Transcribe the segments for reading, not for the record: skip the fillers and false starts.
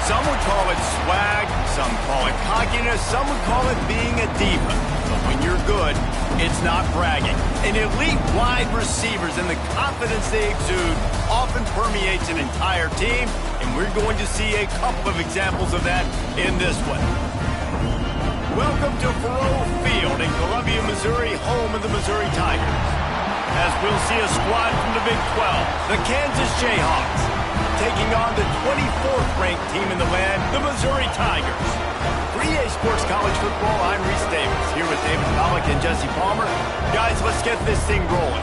Some would call it swag, some call it cockiness, some would call it being a diva. But when you're good, it's not bragging. And elite wide receivers and the confidence they exude often permeates an entire team, and we're going to see a couple of examples of that in this one. Welcome to Faurot Field in Columbia, Missouri, home of the Missouri Tigers. As we'll see a squad from the Big 12, the Kansas Jayhawks, taking on the 24th ranked team in the land, the Missouri Tigers. For EA Sports College Football, I'm Reese Davis, here with David Pollack and Jesse Palmer. Guys, let's get this thing rolling.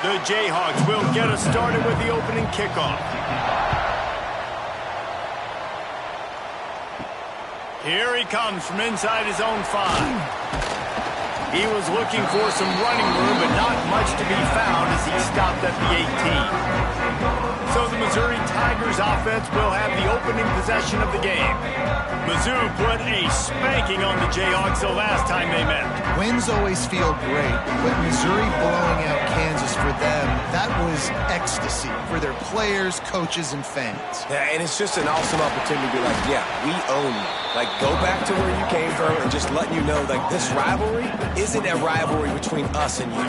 The Jayhawks will get us started with the opening kickoff. Here he comes from inside his own 5. He was looking for some running room, but not much to be found as he stopped at the 18. So the Missouri Tigers offense will have the opening possession of the game. Mizzou put a spanking on the Jayhawks the last time they met. Wins always feel great, but Missouri blowing out Kansas for them, that was ecstasy for their players, coaches, and fans. Yeah, and it's just an awesome opportunity to be like, yeah, we own you. Like, go back to where you came from and just letting you know, like, this rivalry isn't a rivalry between us and you.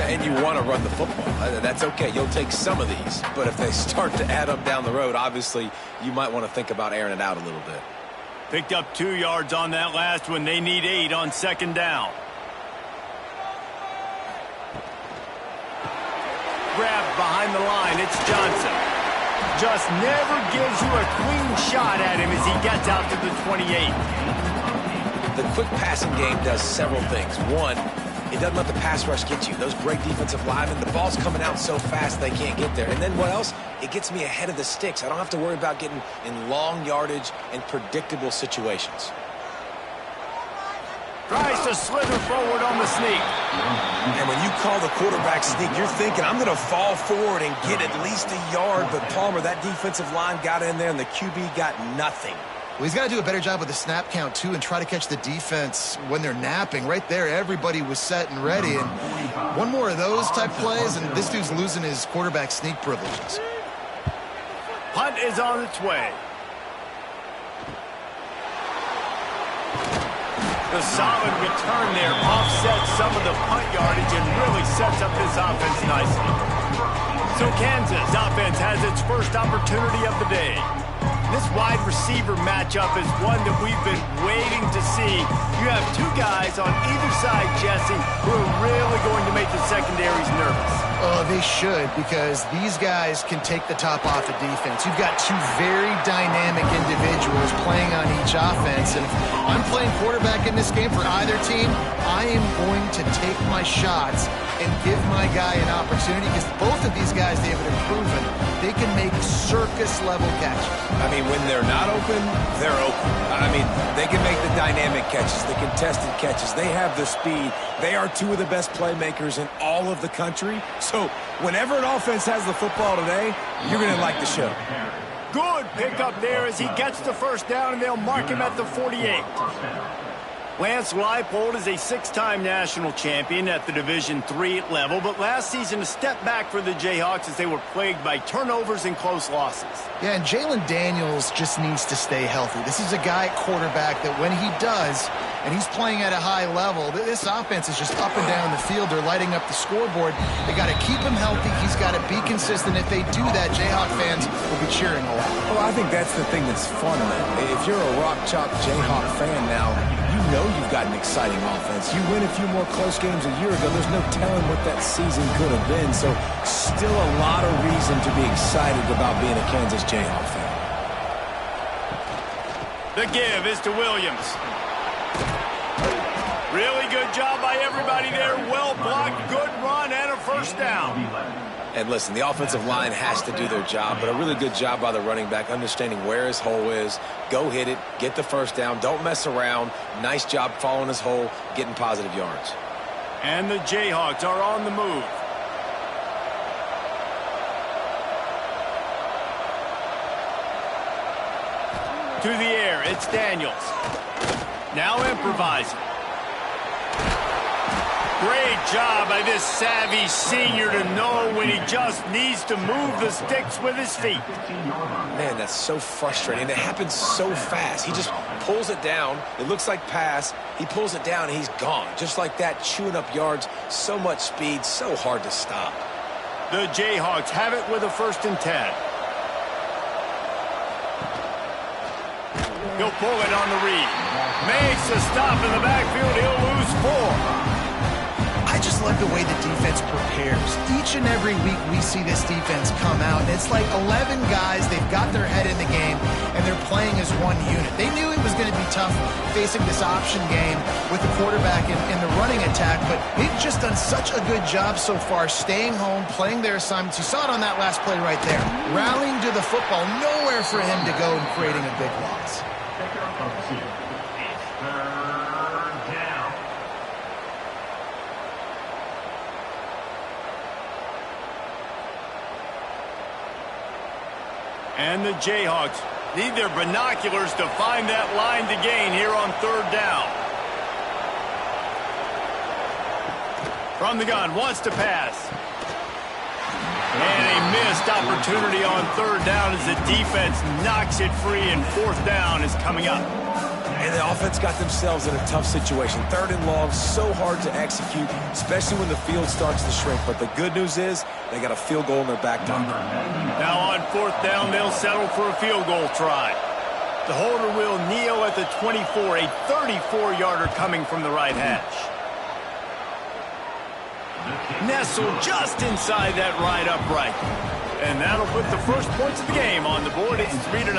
And you want to run the football. That's okay. You'll take some of these. But if they start to add up down the road, obviously, you might want to think about airing it out a little bit. Picked up 2 yards on that last one. They need 8 on second down. Grabbed behind the line. It's Johnson. Just never gives you a clean shot at him as he gets out to the 28. The quick passing game does several things. One, it doesn't let the pass rush get you. Those great defensive linemen, the ball's coming out so fast they can't get there. And then what else? It gets me ahead of the sticks. I don't have to worry about getting in long yardage and predictable situations. Tries to slither forward on the sneak. And when you call the quarterback sneak, you're thinking, I'm going to fall forward and get at least a yard. But Palmer, that defensive line got in there, and the QB got nothing. Well, he's got to do a better job with the snap count, too, and try to catch the defense when they're napping. Right there, everybody was set and ready. And one more of those type plays, and this dude's losing his quarterback sneak privileges. Punt is on its way. The solid return there offsets some of the punt yardage and really sets up this offense nicely. So Kansas offense has its first opportunity of the day. This wide receiver matchup is one that we've been waiting to see. You have 2 guys on either side, Jesse, who are really going to make the secondaries nervous. Oh, they should, because these guys can take the top off the defense. You've got 2 very dynamic individuals playing on each offense, and if I'm playing quarterback in this game for either team, I am going to take my shots and give my guy an opportunity, because both of these guys, David, have proven they can make circus-level catches. I mean, when they're not open, they're open. I mean, they can make the dynamic catches, the contested catches. They have the speed. They are 2 of the best playmakers in all of the country. So whenever an offense has the football today, you're going to like the show. Good pickup there as he gets the first down, and they'll mark him at the 48. Lance Leipold is a 6-time national champion at the Division III level, but last season a step back for the Jayhawks as they were plagued by turnovers and close losses. Yeah, and Jalen Daniels just needs to stay healthy. This is a guy at quarterback that when he does, and he's playing at a high level, this offense is just up and down the field. They're lighting up the scoreboard. They got to keep him healthy. He's got to be consistent. If they do that, Jayhawk fans will be cheering a lot. Well, I think that's the thing that's fun, man. If you're a rock-chalk Jayhawk fan now, you know you've got an exciting offense. You win a few more close games a year ago. There's no telling what that season could have been. So still a lot of reason to be excited about being a Kansas Jayhawk fan. The give is to Williams. Really good job by everybody there. Well blocked, good run, and a first down. And listen, the offensive line has to do their job, but a really good job by the running back, understanding where his hole is. Go hit it, get the first down, don't mess around. Nice job following his hole, getting positive yards. And the Jayhawks are on the move. To the air, it's Daniels. Now improvising. Great job by this savvy senior to know when he just needs to move the sticks with his feet. Man, that's so frustrating. It happens so fast. He just pulls it down. It looks like pass. He pulls it down, and he's gone. Just like that, chewing up yards. So much speed, so hard to stop. The Jayhawks have it with a 1st and 10. He'll pull it on the read. Makes a stop in the backfield. He'll lose 4. I just love the way the defense prepares. Each and every week we see this defense come out, and it's like 11 guys, they've got their head in the game, and they're playing as one unit. They knew it was going to be tough facing this option game with the quarterback in the running attack, but they've just done such a good job so far staying home, playing their assignments. You saw it on that last play right there. Rallying to the football, nowhere for him to go and creating a big loss. And the Jayhawks need their binoculars to find that line to gain here on 3rd down. From the gun, wants to pass. And a missed opportunity on 3rd down as the defense knocks it free, and 4th down is coming up. And the offense got themselves in a tough situation. 3rd and long, so hard to execute, especially when the field starts to shrink. But the good news is they got a field goal in their back pocket. Now on 4th down, they'll settle for a field goal try. The holder will kneel at the 24, a 34-yarder coming from the right hash. Nestled just inside that right upright. And that'll put the first points of the game on the board. It's 3-0.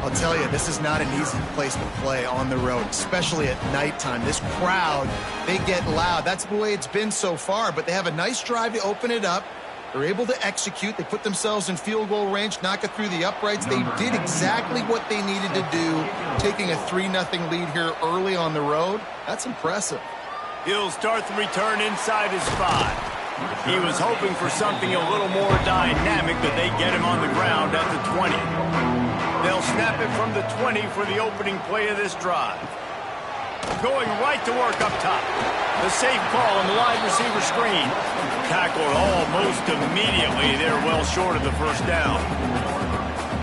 I'll tell you, this is not an easy place to play on the road, especially at nighttime. This crowd, they get loud. That's the way it's been so far, but they have a nice drive to open it up. They're able to execute. They put themselves in field goal range, knock it through the uprights. They did exactly what they needed to do, taking a 3-0 lead here early on the road. That's impressive. He'll start the return inside his 5. He was hoping for something a little more dynamic, but they get him on the ground at the 20. They'll snap it from the 20 for the opening play of this drive. Going right to work up top. The safe call on the wide receiver screen. Tackled almost immediately. They're well short of the 1st down.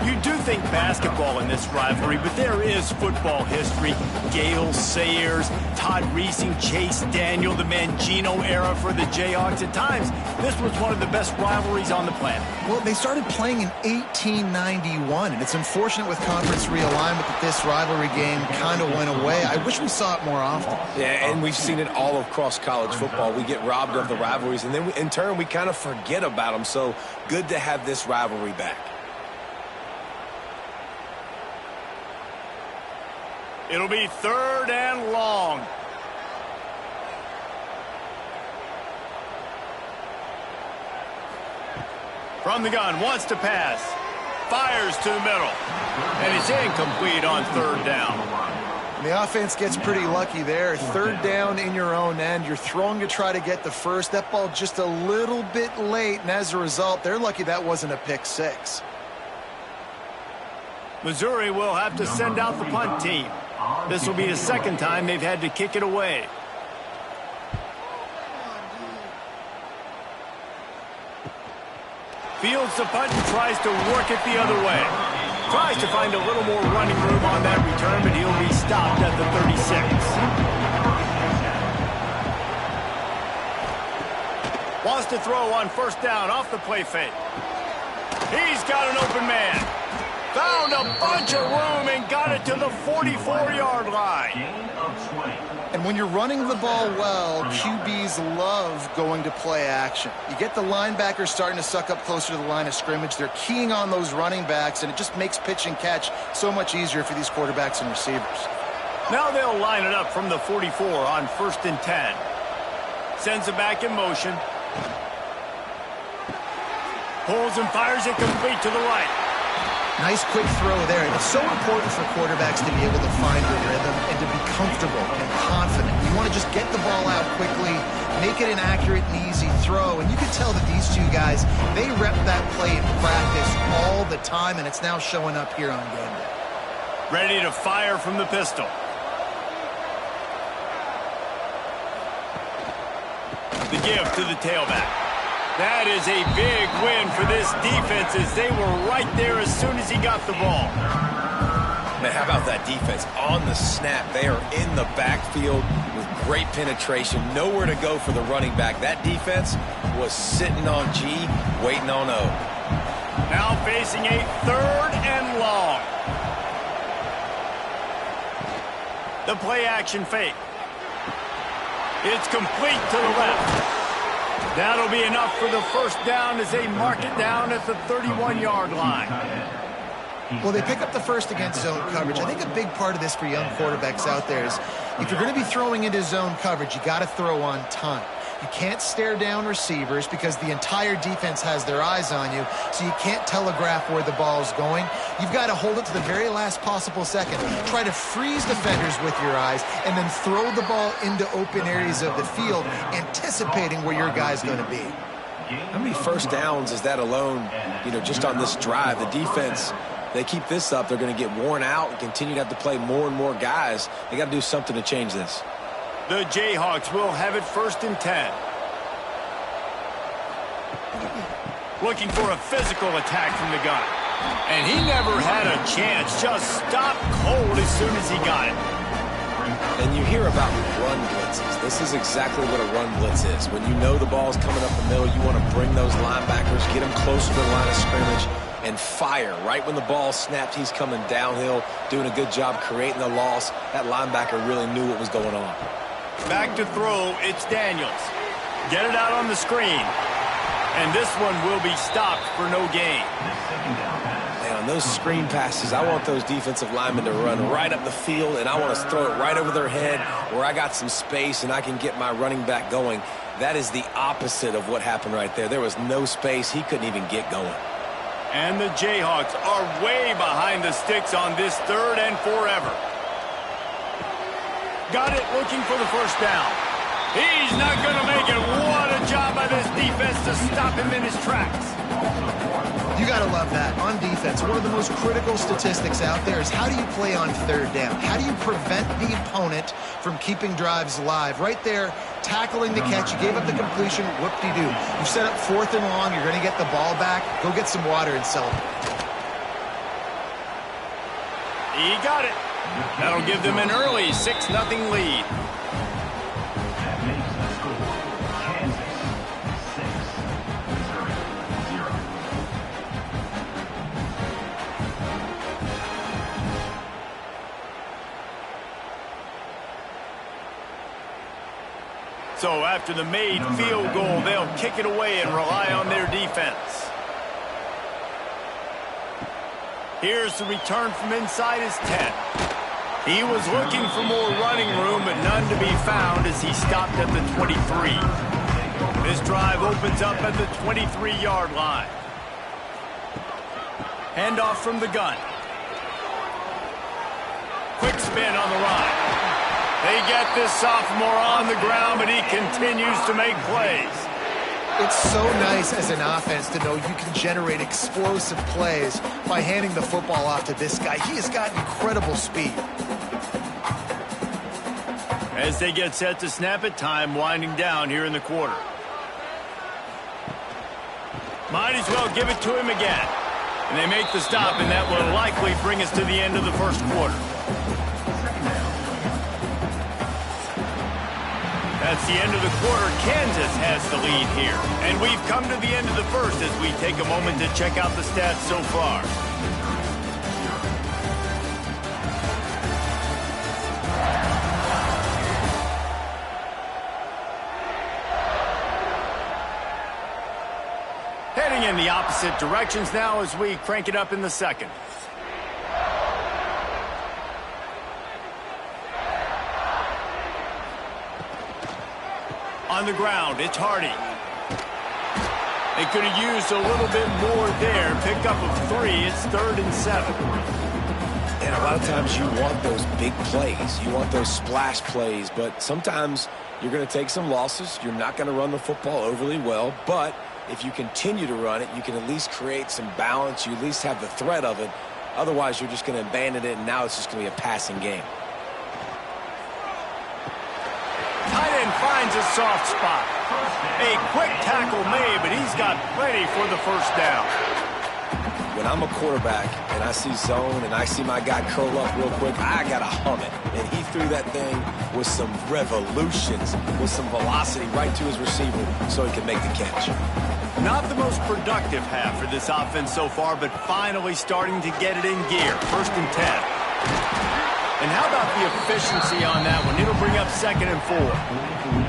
You do think basketball in this rivalry, but there is football history. Gale Sayers, Todd Reesing, Chase Daniel, the Mangino era for the Jayhawks. At times, this was one of the best rivalries on the planet. Well, they started playing in 1891, and it's unfortunate with conference realignment that this rivalry game kind of went away. I wish we saw it more often. Yeah, and we've seen it all across college football. We get robbed of the rivalries, and then in turn, we kind of forget about them. So good to have this rivalry back. It'll be 3rd and long. From the gun, wants to pass. Fires to the middle. And it's incomplete on 3rd down. And the offense gets pretty lucky there. 3rd down in your own end. You're throwing to try to get the first. That ball just a little bit late, and as a result, they're lucky that wasn't a pick 6. Missouri will have to send out the punt team. This will be the 2nd time they've had to kick it away. Fields the punt and tries to work it the other way. Tries to find a little more running room on that return, but he'll be stopped at the 36. Wants to throw on 1st down off the play fake. He's got an open man. Found a bunch of room and got it to the 44-yard line. And when you're running the ball well, QBs love going to play action. You get the linebackers starting to suck up closer to the line of scrimmage. They're keying on those running backs, and it just makes pitch and catch so much easier for these quarterbacks and receivers. Now they'll line it up from the 44 on 1st and 10. Sends it back in motion. Pulls and fires it complete to the right. Nice quick throw there. It's so important for quarterbacks to be able to find their rhythm and to be comfortable and confident. You want to just get the ball out quickly, make it an accurate and easy throw. And you can tell that these two guys, they rep that play in practice all the time, and it's now showing up here on game day. Ready to fire from the pistol. The give to the tailback. That is a big win for this defense as they were right there as soon as he got the ball. Man, how about that defense? On the snap, they are in the backfield with great penetration. Nowhere to go for the running back. That defense was sitting on G, waiting on O. Now facing a 3rd and long. The play action fake. It's complete to the left. That'll be enough for the first down as they mark it down at the 31-yard line. Well, they pick up the first against zone coverage. I think a big part of this for young quarterbacks out there is if you're going to be throwing into zone coverage, you got to throw on time. You can't stare down receivers because the entire defense has their eyes on you, so you can't telegraph where the ball is going. You've got to hold it to the very last possible second. Try to freeze defenders with your eyes and then throw the ball into open areas of the field, anticipating where your guy's going to be. How many first downs is that alone, just on this drive? The defense, they keep this up, they're going to get worn out and continue to have to play more and more guys. They got to do something to change this. The Jayhawks will have it 1st and 10. Looking for a physical attack from the gun. And he never had a chance. Just stopped cold as soon as he got it. And you hear about run blitzes. This is exactly what a run blitz is. When you know the ball's coming up the middle, you want to bring those linebackers, get them closer to the line of scrimmage, and fire. Right when the ball snapped, he's coming downhill, doing a good job creating the loss. That linebacker really knew what was going on. Back to throw, it's Daniels. Get it out on the screen. And this one will be stopped for no gain. Man, on those screen passes, I want those defensive linemen to run right up the field, and I want to throw it right over their head where I got some space and I can get my running back going. That is the opposite of what happened right there. There was no space. He couldn't even get going. And the Jayhawks are way behind the sticks on this 3rd and forever. Got it, looking for the first down. He's not going to make it. What a job by this defense to stop him in his tracks. You got to love that. On defense, one of the most critical statistics out there is how do you play on 3rd down? How do you prevent the opponent from keeping drives alive? Right there, tackling the catch. You gave up the completion. Whoop-de-doo. You set up 4th and long. You're going to get the ball back. Go get some water and celebrate. He got it. That'll give them an early 6-0 lead. So after the made field goal, they'll kick it away and rely on their defense. Here's the return from inside his 10. He was looking for more running room, but none to be found as he stopped at the 23. This drive opens up at the 23-yard line. Handoff from the gun. Quick spin on the run. They get this sophomore on the ground, but he continues to make plays. It's so nice as an offense to know you can generate explosive plays by handing the football off to this guy. He has got incredible speed. As they get set to snap it, time winding down here in the quarter. Might as well give it to him again. And they make the stop, and that will likely bring us to the end of the first quarter. That's the end of the quarter. Kansas has the lead here. And we've come to the end of the first as we take a moment to check out the stats so far. Heading in the opposite directions now as we crank it up in the second. On the ground, it's Hardy. They could have used a little bit more there. Pick up of 3. It's 3rd and 7. And a lot of times you want those big plays. You want those splash plays. But sometimes you're going to take some losses. You're not going to run the football overly well. But if you continue to run it, you can at least create some balance. You at least have the threat of it. Otherwise, you're just going to abandon it, and now it's just going to be a passing game. Tight end finds a soft spot. A quick tackle made, but he's got plenty for the first down. When I'm a quarterback and I see zone and I see my guy curl up real quick, I got to hum it. And he threw that thing with some revolutions, with some velocity right to his receiver so he could make the catch. Not the most productive half for this offense so far, but finally starting to get it in gear. 1st and 10. And how about the efficiency on that one? It'll bring up 2nd and 4.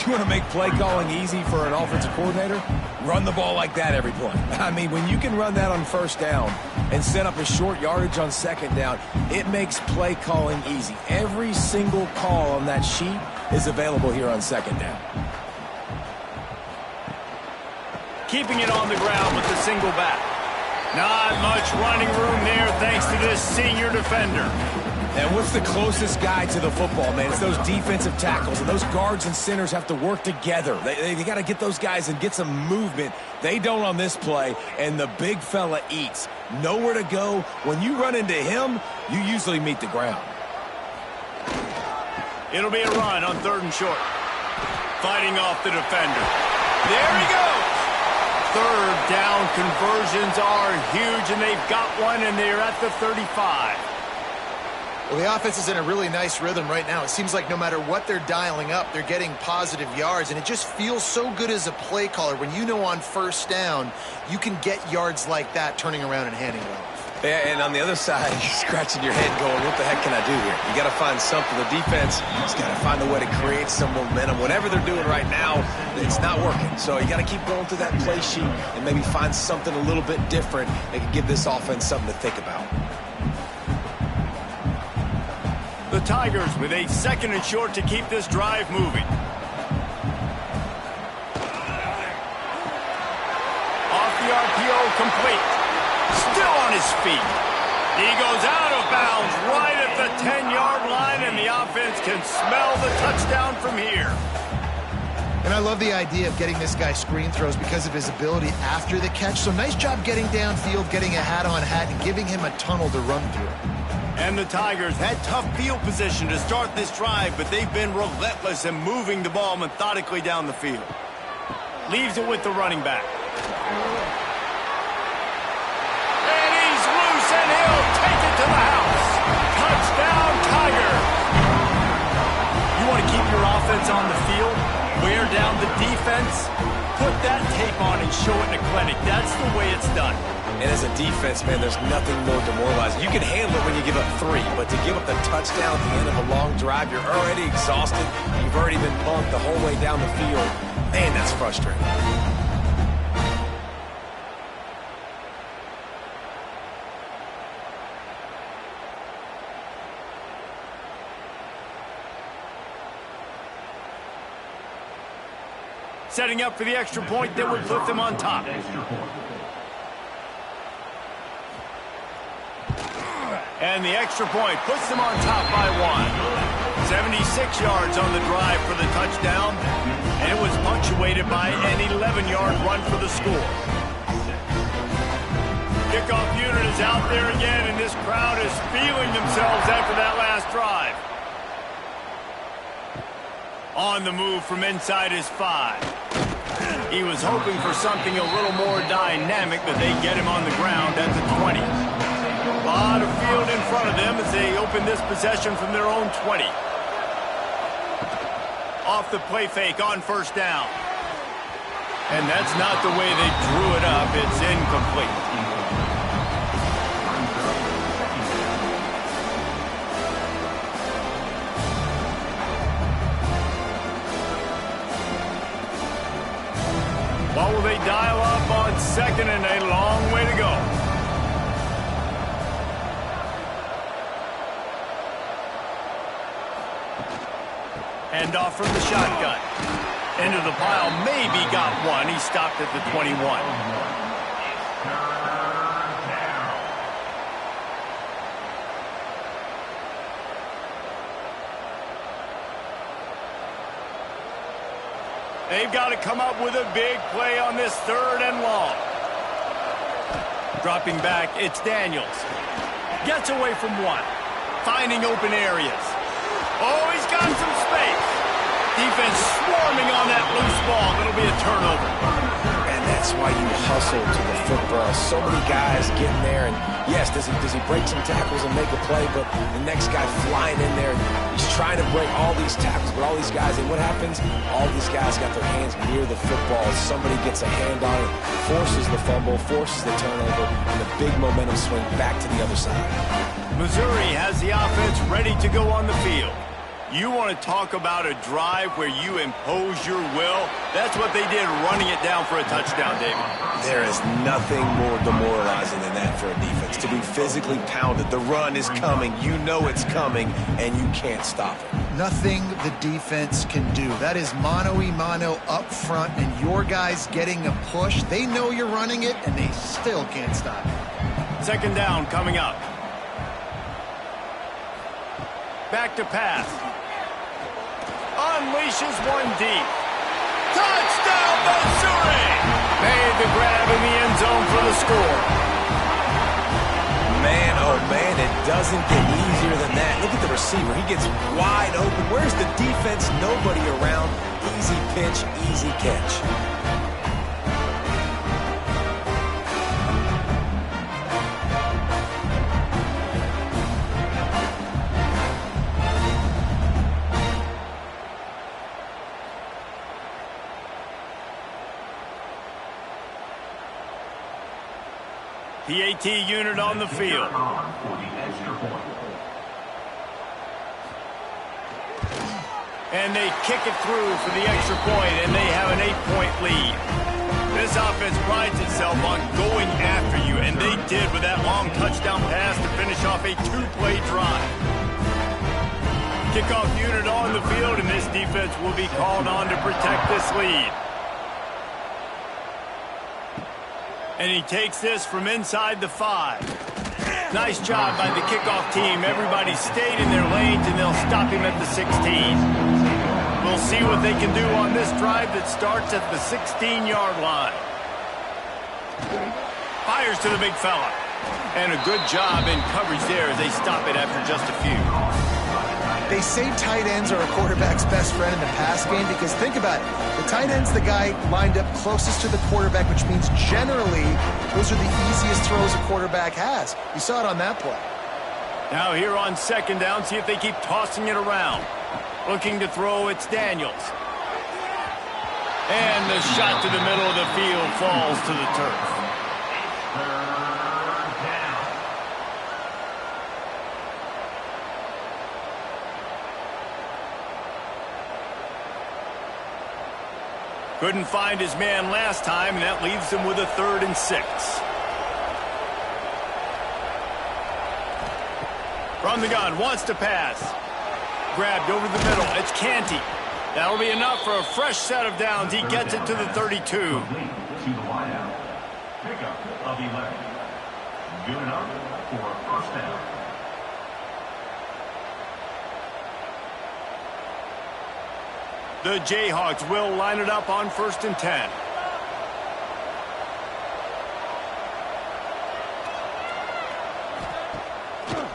You want to make play calling easy for an offensive coordinator? Run the ball like that every play. I mean, when you can run that on 1st down and set up a short yardage on 2nd down, it makes play calling easy. Every single call on that sheet is available here on 2nd down. Keeping it on the ground with the single back. Not much running room there thanks to this senior defender. And what's the closest guy to the football, man? It's those defensive tackles, and those guards and centers have to work together. They got to get those guys and get some movement. They don't on this play, and the big fella eats. Nowhere to go. When you run into him, you usually meet the ground. It'll be a run on 3rd and short. Fighting off the defender. There he goes. 3rd down conversions are huge, and they've got one, and they're at the 35. Well, the offense is in a really nice rhythm right now. It seems like no matter what they're dialing up, they're getting positive yards, and it just feels so good as a play caller when you know on 1st down you can get yards like that turning around and handing it off. Yeah, and on the other side, you're scratching your head going, what the heck can I do here? You got to find something. The defense has got to find a way to create some momentum. Whatever they're doing right now, it's not working. So you got to keep going through that play sheet and maybe find something a little bit different that can give this offense something to think about. The Tigers with a 2nd and short to keep this drive moving. Off the RPO, complete. Still on his feet. He goes out of bounds right at the 10-yard line, and the offense can smell the touchdown from here. And I love the idea of getting this guy screen throws because of his ability after the catch. So nice job getting downfield, getting a hat-on-hat, and giving him a tunnel to run through. And the Tigers had tough field position to start this drive, but they've been relentless in moving the ball methodically down the field. Leaves it with the running back. And he's loose, and he'll take it to the house. Touchdown, Tiger. You want to keep your offense on the field? Wear down the defense? Put that tape on and show it in a clinic. That's the way it's done. And as a defense, man, there's nothing more demoralizing. You can handle it when you give up 3, but to give up the touchdown at the end of a long drive, you're already exhausted. You've already been bumped the whole way down the field. Man, that's frustrating. Setting up for the extra point that would put them on top. And the extra point puts them on top by 1. 76 yards on the drive for the touchdown, and it was punctuated by an 11-yard run for the score. Kickoff unit is out there again, and this crowd is feeling themselves after that last drive. On the move from inside his 5. He was hoping for something a little more dynamic, but they get him on the ground at the 20. A lot of field in front of them as they open this possession from their own 20. Off the play fake on 1st down. And that's not the way they drew it up. It's incomplete. What will they dial up on 2nd and a long way to go? Hand off from the shotgun. Into the pile, maybe got one. He stopped at the 21. They've got to come up with a big play on this 3rd and long. Dropping back, it's Daniels. Gets away from one. Finding open areas. Oh, he's got some space. Defense swarming on that loose ball. It'll be a turnover. And that's why you hustle to the football. So many guys getting there, and yes, does he break some tackles and make a play, but the next guy flying in there, he's trying to break all these tackles, but all these guys, and what happens? All these guys got their hands near the football. Somebody gets a hand on it, forces the fumble, forces the turnover, and the big momentum swing back to the other side. Missouri has the offense ready to go on the field. You want to talk about a drive where you impose your will? That's what they did, running it down for a touchdown, David. There is nothing more demoralizing than that for a defense, to be physically pounded. The run is coming. You know it's coming, and you can't stop it. Nothing the defense can do. That is mano-a-mano up front, and your guys getting a push. They know you're running it, and they still can't stop it. Second down coming up. Back to pass. Unleashes one deep. Touchdown, Missouri! Made the grab in the end zone for the score. Man, oh man, it doesn't get easier than that. Look at the receiver. He gets wide open. Where's the defense? Nobody around. Easy pitch, easy catch. PAT unit on the field. And they kick it through for the extra point, and they have an 8-point lead. This offense prides itself on going after you, and they did with that long touchdown pass to finish off a 2-play drive. Kickoff unit on the field, and this defense will be called on to protect this lead. And he takes this from inside the 5. Nice job by the kickoff team. Everybody stayed in their lanes, and they'll stop him at the 16. We'll see what they can do on this drive that starts at the 16-yard line. Fires to the big fella. And a good job in coverage there as they stop it after just a few. They say tight ends are a quarterback's best friend in the pass game because think about it. The tight end's the guy lined up closest to the quarterback, which means generally those are the easiest throws a quarterback has. You saw it on that play. Now here on second down, see if they keep tossing it around. Looking to throw, it's Daniels. And the shot to the middle of the field falls to the turf. Couldn't find his man last time, and that leaves him with a 3rd and 6. From the gun, wants to pass. Grabbed over the middle. It's Canty. That'll be enough for a fresh set of downs. He gets it to the 32. To the wideout. Pickup of 11. Good enough for a first down. The Jayhawks will line it up on 1st and 10.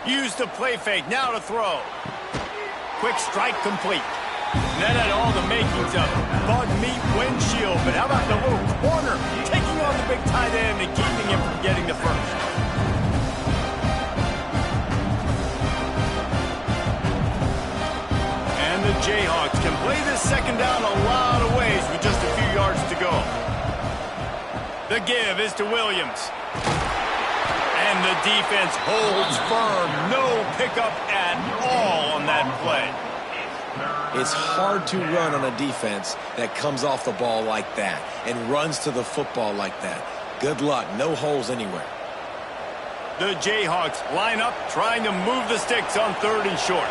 Use the play fake, now to throw. Quick strike complete. That had all the makings of bug meat windshield, but how about the little corner taking on the big tight end and keeping him from getting the first? And the Jayhawks can play this second down a lot of ways with just a few yards to go. The give is to Williams. And the defense holds firm. No pickup at all on that play. It's hard to run on a defense that comes off the ball like that and runs to the football like that. Good luck. No holes anywhere. The Jayhawks line up, trying to move the sticks on 3rd and short.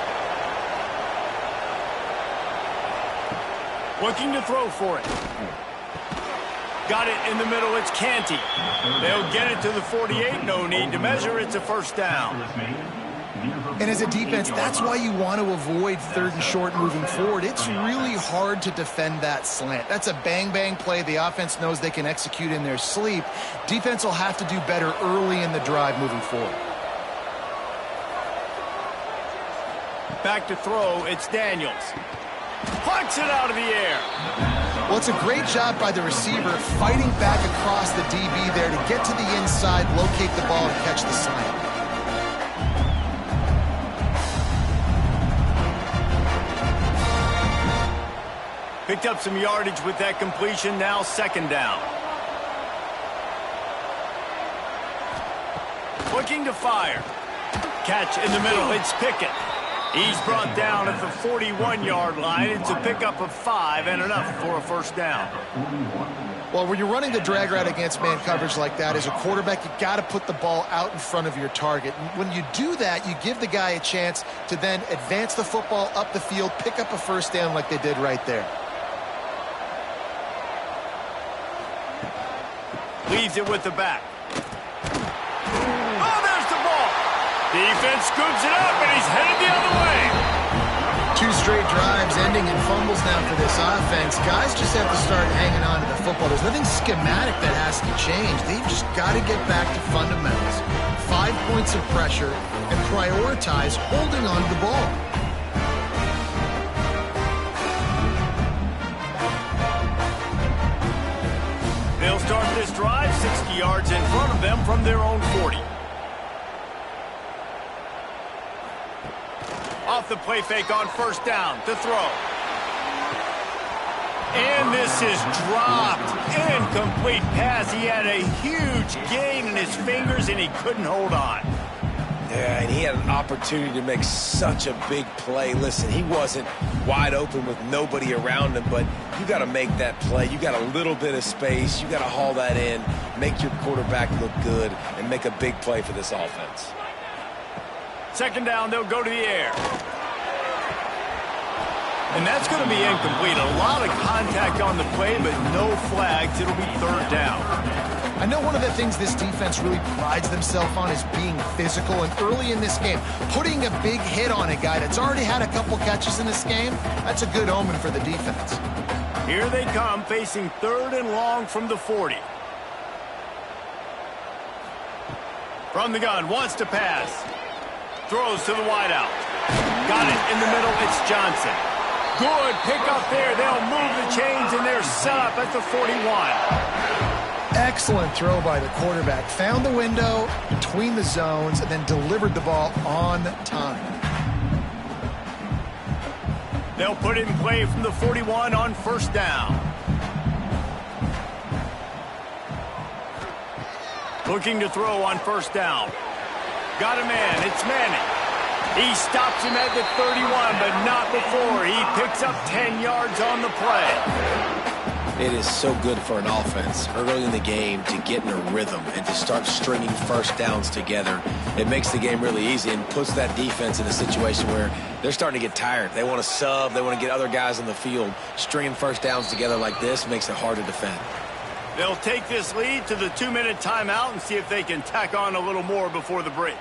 Looking to throw for it. Got it in the middle. It's Canty. They'll get it to the 48. No need to measure. It's a first down. And as a defense, that's why you want to avoid 3rd and short moving forward. It's really hard to defend that slant. That's a bang-bang play the offense knows they can execute in their sleep. Defense will have to do better early in the drive moving forward. Back to throw, it's Daniels. Plucks it out of the air. Well, it's a great job by the receiver fighting back across the DB there to get to the inside, locate the ball, and catch the slant. Picked up some yardage with that completion, now 2nd down. Looking to fire. Catch in the middle, it's Pickett. He's brought down at the 41-yard line. It's a pickup of 5 and enough for a 1st down. Well, when you're running the drag route against man coverage like that, as a quarterback, you got to put the ball out in front of your target. And when you do that, you give the guy a chance to then advance the football up the field, pick up a 1st down like they did right there. Leaves it with the back. Oh, there's the ball. Defense scoops it up, and he's headed the other way. 2 straight drives ending in fumbles now for this offense. Guys just have to start hanging on to the football. There's nothing schematic that has to change. They've just got to get back to fundamentals. 5 points of pressure and prioritize holding on to the ball. They'll start this drive 60 yards in front of them from their own 40. Off the play fake on 1st down to throw. And this is dropped. Incomplete pass. He had a huge gain in his fingers, and he couldn't hold on. Yeah, and he had an opportunity to make such a big play. Listen, he wasn't wide open with nobody around him, but you got to make that play. You got a little bit of space. You got to haul that in, make your quarterback look good, and make a big play for this offense. 2nd down, they'll go to the air. And that's going to be incomplete. A lot of contact on the play, but no flags. It'll be 3rd down. I know one of the things this defense really prides themselves on is being physical, and early in this game, putting a big hit on a guy that's already had a couple catches in this game, that's a good omen for the defense. Here they come, facing 3rd and long from the 40. From the gun, wants to pass. Throws to the wideout. Got it in the middle, it's Johnson. Good pick up there. They'll move the chains, and they're set up at the 41. Excellent throw by the quarterback. Found the window between the zones and then delivered the ball on time. They'll put it in play from the 41 on 1st down. Looking to throw on 1st down. Got a man. It's Manning. He stops him at the 31, but not before. He picks up 10 yards on the play. It is so good for an offense early in the game to get in a rhythm and to start stringing 1st downs together. It makes the game really easy and puts that defense in a situation where they're starting to get tired. They want to sub. They want to get other guys on the field. Stringing 1st downs together like this makes it hard to defend. They'll take this lead to the 2-minute timeout and see if they can tack on a little more before the break.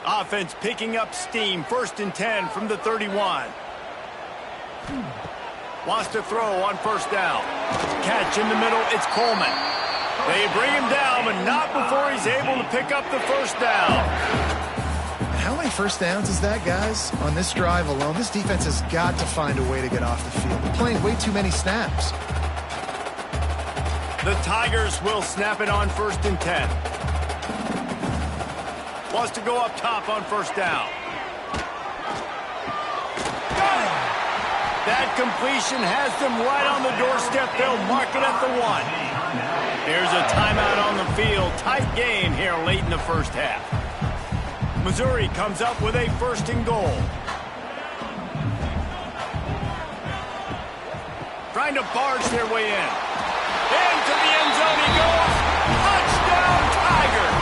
Offense picking up steam. 1st and 10 from the 31. Wants to throw on 1st down. Catch in the middle. It's Coleman. They bring him down, but not before he's able to pick up the 1st down. How many 1st downs is that, guys? On this drive alone, this defense has got to find a way to get off the field. They're playing way too many snaps. The Tigers will snap it on 1st and 10. Wants to go up top on 1st down. That completion has them right on the doorstep. They'll mark it at the 1. Here's a timeout on the field. Tight game here late in the 1st half. Missouri comes up with a 1st and goal. Trying to barge their way in. Into the end zone he goes. Touchdown, Tigers!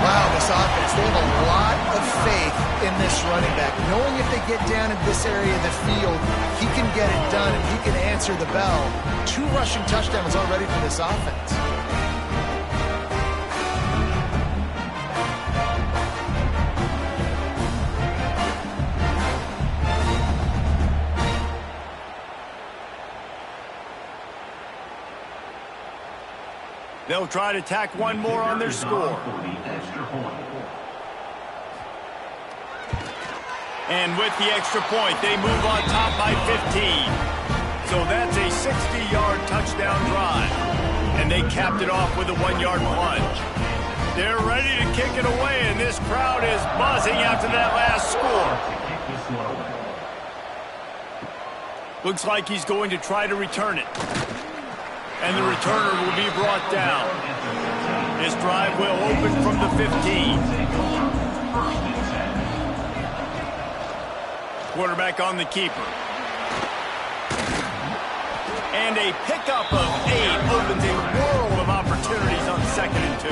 Wow, this offense, they have a lot of faith in this running back. Knowing if they get down in this area of the field, he can get it done and he can answer the bell. 2 rushing touchdowns already from this offense. They'll try to tack one more on their score. And with the extra point, they move on top by 15. So that's a 60-yard touchdown drive. And they capped it off with a 1-yard plunge. They're ready to kick it away, and this crowd is buzzing after that last score. Looks like he's going to try to return it. And the returner will be brought down. This drive will open from the 15. Quarterback on the keeper. And a pickup of 8 opens a world of opportunities on 2nd and 2.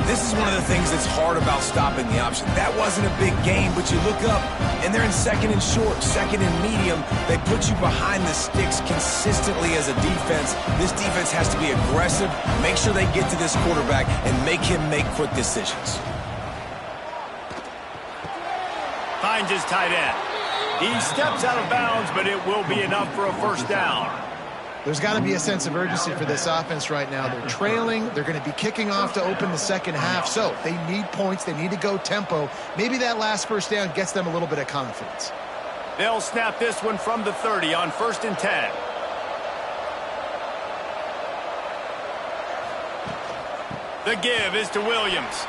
This is one of the things that's hard about stopping the option. That wasn't a big game, but you look up, and they're in 2nd and short, 2nd and medium. They put you behind the sticks consistently as a defense. This defense has to be aggressive, make sure they get to this quarterback, and make him make quick decisions. Finds his tight end. He steps out of bounds, but it will be enough for a first down. There's got to be a sense of urgency for this offense right now. They're trailing. They're going to be kicking off to open the second half. So they need points. They need to go tempo. Maybe that last first down gets them a little bit of confidence. They'll snap this one from the 30 on 1st and 10. The give is to Williams.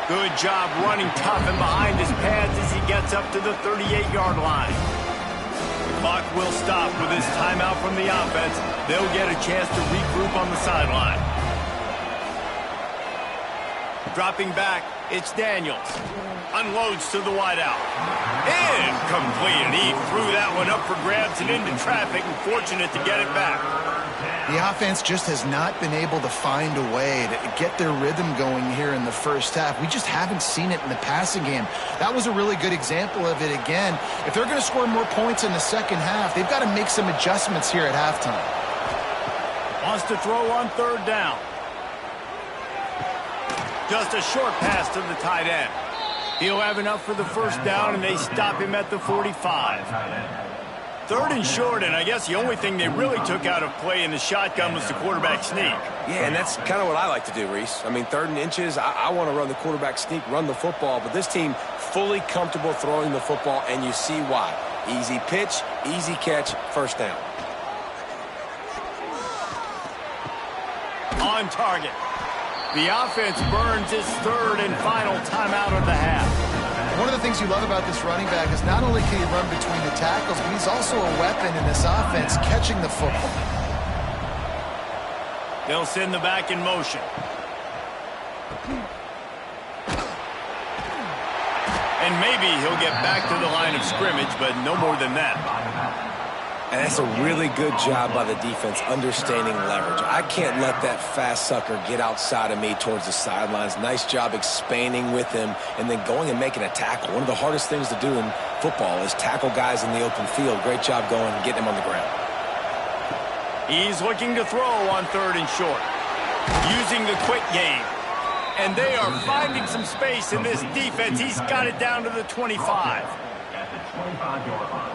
Good job running tough and behind his pads as he gets up to the 38-yard line. The clock will stop with this timeout from the offense. They'll get a chance to regroup on the sideline. Dropping back, it's Daniels. Unloads to the wideout. Incomplete. He threw that one up for grabs and into traffic, and fortunate to get it back. The offense just has not been able to find a way to get their rhythm going here in the first half. We just haven't seen it in the passing game. That was a really good example of it again. If they're going to score more points in the second half, they've got to make some adjustments here at halftime. Wants to throw on 3rd down. Just a short pass to the tight end. He'll have enough for the first down, and they stop him at the 45. 3rd and short, and I guess the only thing they really took out of play in the shotgun was the quarterback sneak. Yeah, and that's kind of what I like to do, Reese. I mean, 3rd and inches, I want to run the quarterback sneak, run the football, but this team fully comfortable throwing the football, and you see why. Easy pitch, easy catch, first down. On target. The offense burns its 3rd and final timeout of the half. One of the things you love about this running back is not only can he run between the tackles, but he's also a weapon in this offense catching the football. They'll send the back in motion. And maybe he'll get back to the line of scrimmage, but no more than that. And that's a really good job by the defense understanding leverage. I can't let that fast sucker get outside of me towards the sidelines. Nice job expanding with him and then going and making a tackle. One of the hardest things to do in football is tackle guys in the open field. Great job going and getting him on the ground. He's looking to throw on 3rd and short. Using the quick game. And they are finding some space in this defense. He's got it down to the 25. At the 25-yard line.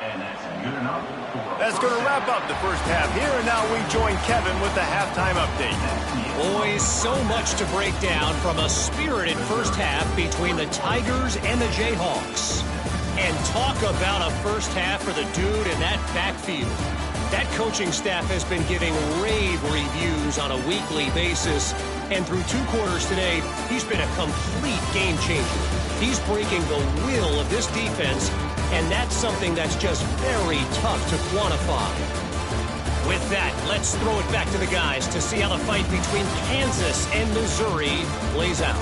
And that's good enough. That's going to wrap up the first half here, and now we join Kevin with the halftime update. Boys, so much to break down from a spirited first half between the Tigers and the Jayhawks. And talk about a first half for the dude in that backfield. That coaching staff has been giving rave reviews on a weekly basis, and through 2 quarters today, he's been a complete game changer. He's breaking the will of this defense, and that's something that's just very tough to quantify. With that, let's throw it back to the guys to see how the fight between Kansas and Missouri plays out.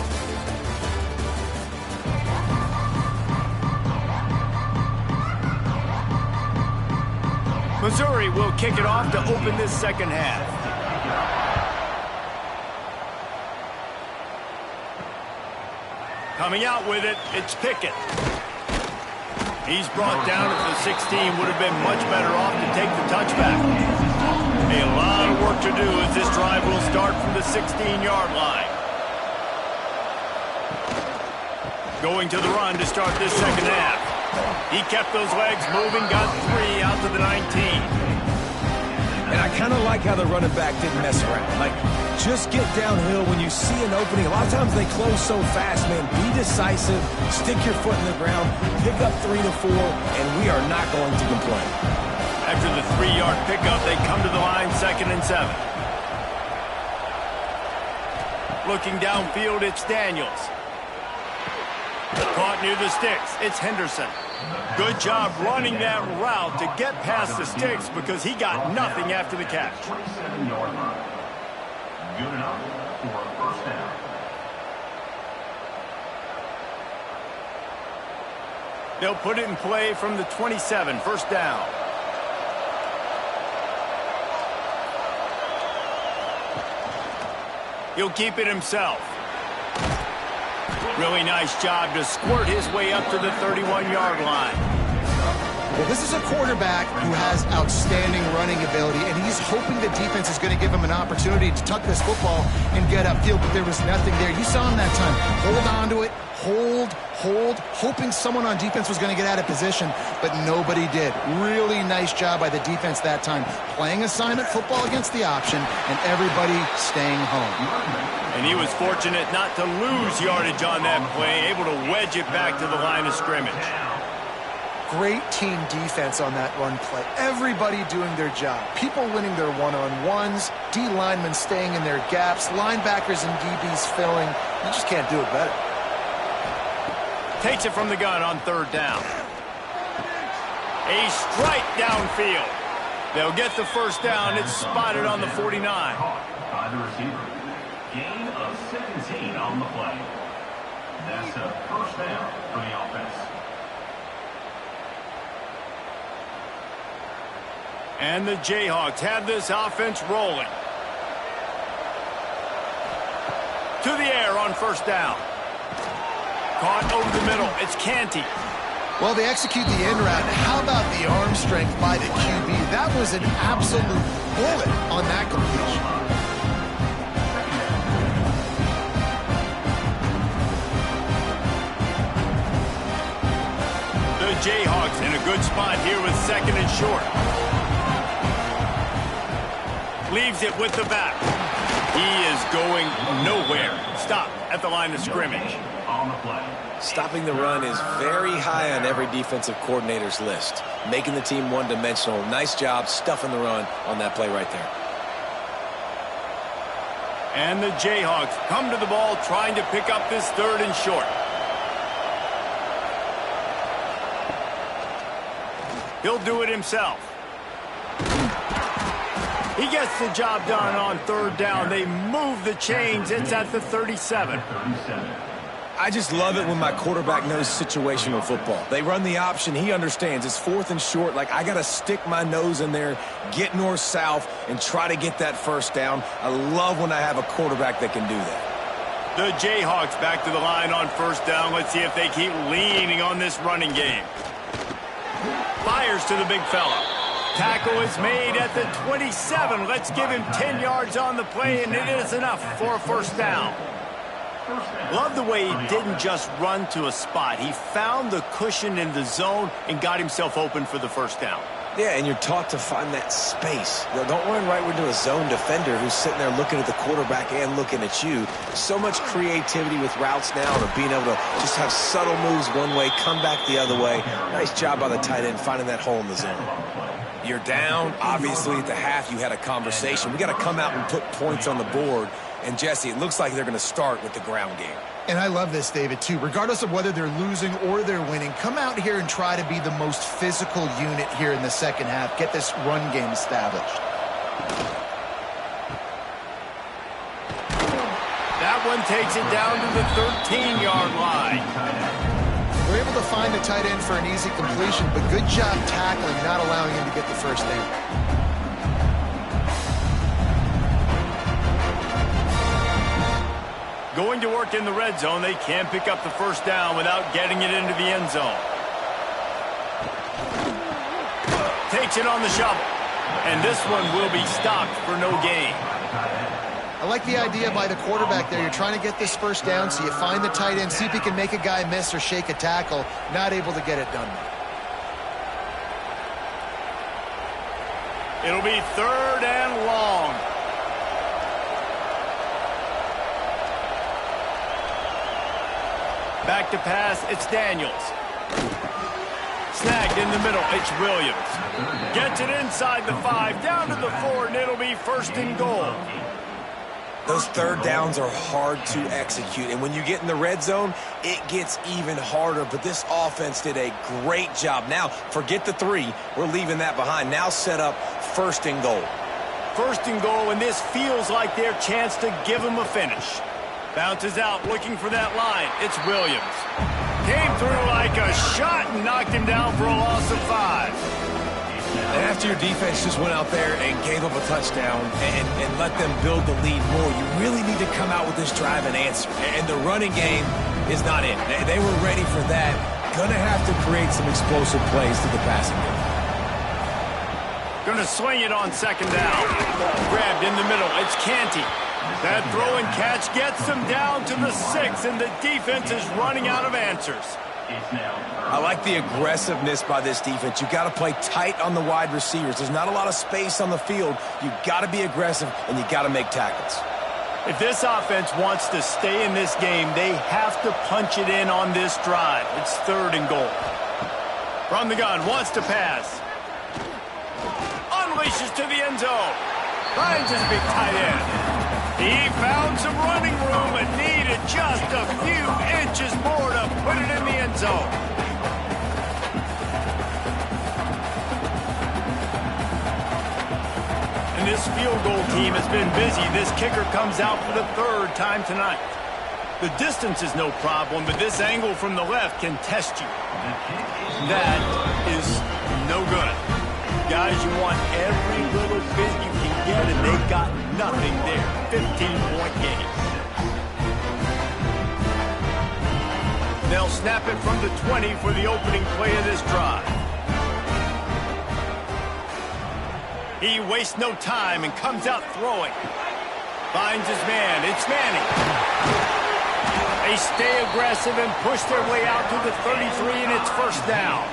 Missouri will kick it off to open this second half. Coming out with it, it's Pickett. He's brought down at the 16, would have been much better off to take the touchback. A lot of work to do as this drive will start from the 16-yard line. Going to the run to start this second half. He kept those legs moving, got 3 out to the 19. And I kind of like how the running back didn't mess around. Like, just get downhill when you see an opening. A lot of times they close so fast, man. Be decisive, stick your foot in the ground, pick up 3 to 4, and we are not going to complain. After the 3-yard pickup, they come to the line, 2nd and 7. Looking downfield, it's Daniels. Caught near the sticks, it's Henderson. Good job running that route to get past the sticks because he got nothing after the catch. 27-yard line. Good enough for a first down. They'll put it in play from the 27, first down. He'll keep it himself. Really nice job to squirt his way up to the 31-yard line. Well, this is a quarterback who has outstanding running ability, and he's hoping the defense is going to give him an opportunity to tuck this football and get upfield, but there was nothing there. You saw him that time. Hold on to it, hold, hoping someone on defense was going to get out of position, but nobody did. Really nice job by the defense that time, playing assignment football against the option, and everybody staying home. And he was fortunate not to lose yardage on that play, able to wedge it back to the line of scrimmage. Great team defense on that run play. Everybody doing their job. People winning their one-on-ones, D linemen staying in their gaps, linebackers and DBs filling. You just can't do it better. Takes it from the gun on 3rd down. A strike downfield. They'll get the first down. It's spotted on the 49. By the receiver. Gain of 17 on the play. That's a first down for the offense. And the Jayhawks have this offense rolling. To the air on first down. Caught over the middle. It's Canty. Well, they execute the end route. How about the arm strength by the QB? That was an absolute bullet on that completion. The Jayhawks in a good spot here with 2nd and short. Leaves it with the back. He is going nowhere. Stop at the line of scrimmage. On the play. Stopping the run is very high on every defensive coordinator's list. Making the team one-dimensional. Nice job stuffing the run on that play right there. And the Jayhawks come to the ball trying to pick up this 3rd and short. He'll do it himself. He gets the job done on 3rd down. They move the chains. It's at the 37. I just love it when my quarterback knows situational football. They run the option. He understands. It's 4th and short. Like, I got to stick my nose in there, get north-south, and try to get that first down. I love when I have a quarterback that can do that. The Jayhawks back to the line on first down. Let's see if they keep leaning on this running game. Fires to the big fella. Tackle is made at the 27. Let's give him 10 yards on the play, and it is enough for a first down. Love the way he didn't just run to a spot. He found the cushion in the zone and got himself open for the first down. Yeah, and you're taught to find that space. You know, don't run right into a zone defender who's sitting there looking at the quarterback and looking at you. So much creativity with routes now and being able to just have subtle moves one way, come back the other way. Nice job by the tight end finding that hole in the zone. You're down. Obviously, at the half, you had a conversation. We got to come out and put points on the board. And, Jesse, it looks like they're going to start with the ground game. And I love this, David, too. Regardless of whether they're losing or they're winning, come out here and try to be the most physical unit here in the second half. Get this run game established. That one takes it down to the 13-yard line. We're able to find the tight end for an easy completion, but good job tackling, not allowing him to get the first down. Going to work in the red zone, they can't pick up the first down without getting it into the end zone. Takes it on the shovel. And this one will be stopped for no gain. I like the idea by the quarterback there. You're trying to get this first down, so you find the tight end, see if he can make a guy miss or shake a tackle. Not able to get it done. It'll be 3rd and long. Back to pass, it's Daniels. Snagged in the middle, it's Williams. Gets it inside the 5, down to the 4, and it'll be 1st and goal. Those 3rd downs are hard to execute, and when you get in the red zone, it gets even harder, but this offense did a great job. Now, forget the 3. We're leaving that behind. Now set up 1st and goal. 1st and goal, and this feels like their chance to give them a finish. Bounces out, looking for that line. It's Williams. Came through like a shot and knocked him down for a loss of 5. And after your defense just went out there and gave up a touchdown and let them build the lead more, you really need to come out with this drive and answer. And the running game is not it. They were ready for that. Gonna have to create some explosive plays to the passing game. Gonna swing it on 2nd down. Grabbed in the middle. It's Canty. That throw and catch gets them down to the 6, and the defense is running out of answers. I like the aggressiveness by this defense. You got to play tight on the wide receivers. There's not a lot of space on the field. You got to be aggressive, and you got to make tackles. If this offense wants to stay in this game, they have to punch it in on this drive. It's 3rd and goal. From the gun, wants to pass. Unleashes to the end zone. Finds his big tight end. He found some running room and needed just a few inches more to put it in the end zone. And this field goal team has been busy. This kicker comes out for the 3rd time tonight. The distance is no problem, but this angle from the left can test you. That is no good. Guys, you want every little bit you can get, and they got nothing there. 15-point game. They'll snap it from the 20 for the opening play of this drive. He wastes no time and comes out throwing. Finds his man. It's Manning. They stay aggressive and push their way out to the 33, and it's 1st down.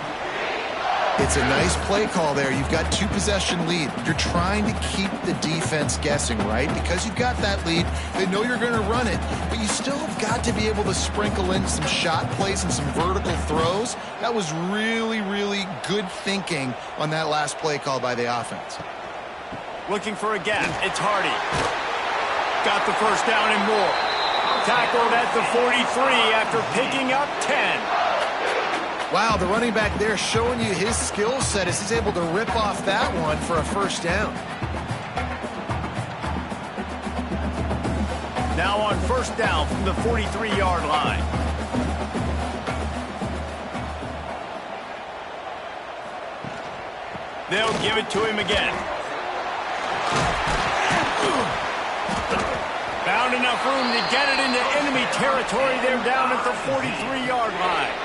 It's a nice play call there. You've got 2-possession lead. You're trying to keep the defense guessing, right? Because you've got that lead, they know you're going to run it, but you still have got to be able to sprinkle in some shot plays and some vertical throws. That was really, really good thinking on that last play call by the offense. Looking for a gap. It's Hardy. Got the 1st down and more. Tackled at the 43 after picking up 10. Wow, the running back there showing you his skill set as he's able to rip off that one for a 1st down. Now on 1st down from the 43-yard line. They'll give it to him again. Found enough room to get it into enemy territory. They're down at the 43-yard line.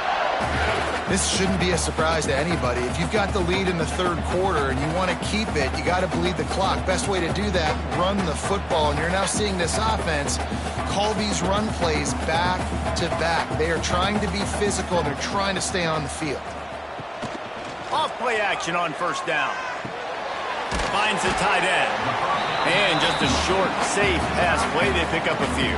This shouldn't be a surprise to anybody. If you've got the lead in the 3rd quarter and you want to keep it, you got to bleed the clock. Best way to do that, run the football. And you're now seeing this offense call these run plays back to back. They are trying to be physical. They're trying to stay on the field. Off play action on 1st down. Finds the tight end. And just a short, safe pass play. They pick up a few.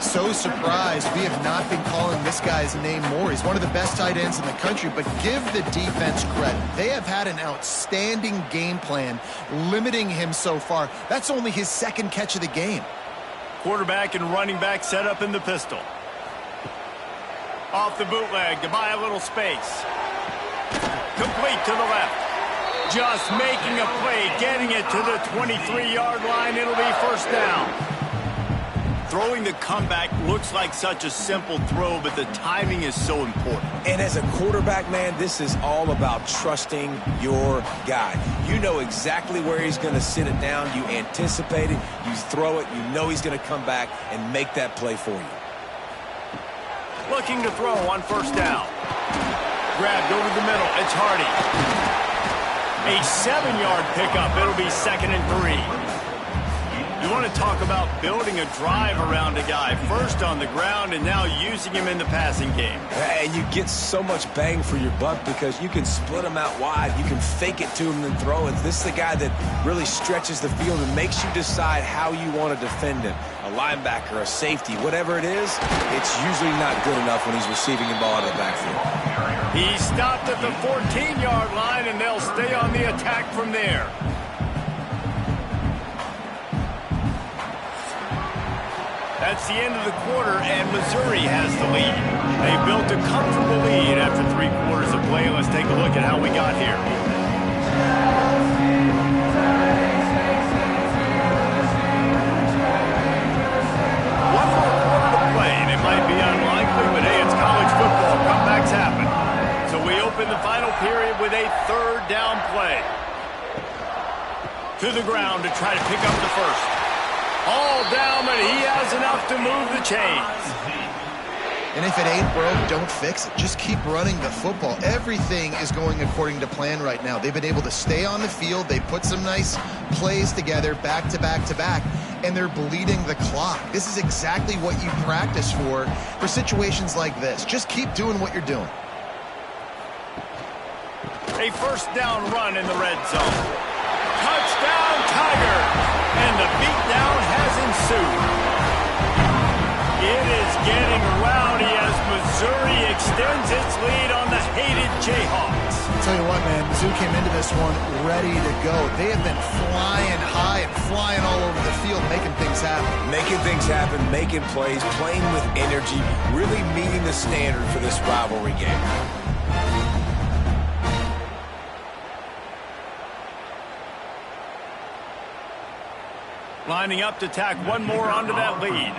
So surprised we have not been calling this guy's name more. He's one of the best tight ends in the country, but give the defense credit. They have had an outstanding game plan limiting him so far. That's only his 2nd catch of the game. Quarterback and running back set up in the pistol. Off the bootleg to buy a little space. Complete to the left. Just making a play, getting it to the 23-yard line. It'll be 1st down. Throwing the comeback looks like such a simple throw, but the timing is so important. And as a quarterback, man, this is all about trusting your guy. You know exactly where he's going to sit it down. You anticipate it. You throw it. You know he's going to come back and make that play for you. Looking to throw on 1st down. Grabbed over the middle. It's Hardy. A 7-yard pickup. It'll be 2nd and 3. You want to talk about building a drive around a guy. First on the ground and now using him in the passing game. And you get so much bang for your buck because you can split him out wide. You can fake it to him and throw it. This is the guy that really stretches the field and makes you decide how you want to defend him. A linebacker, a safety, whatever it is, it's usually not good enough when he's receiving the ball out of the backfield. He stopped at the 14-yard line, and they'll stay on the attack from there. That's the end of the quarter, and Missouri has the lead. They built a comfortable lead after 3 quarters of play. Let's take a look at how we got here. One more quarter to play, and it might be unlikely, but hey, it's college football. Comebacks happen. So we open the final period with a 3rd down play. To the ground to try to pick up the first. All down, but he has enough to move the chains. And if it ain't broke, don't fix it. Just keep running the football. Everything is going according to plan right now. They've been able to stay on the field. They put some nice plays together back to back to back, and they're bleeding the clock. This is exactly what you practice for situations like this. Just keep doing what you're doing. A 1st down run in the red zone. Touchdown, Tigers! And the beatdown has ensued. It is getting rowdy as Missouri extends its lead on the hated Jayhawks. I'll tell you what, man, Mizzou came into this one ready to go. They have been flying high and flying all over the field, making things happen. Making things happen, making plays, playing with energy, really meeting the standard for this rivalry game. Lining up to tack one more onto that lead.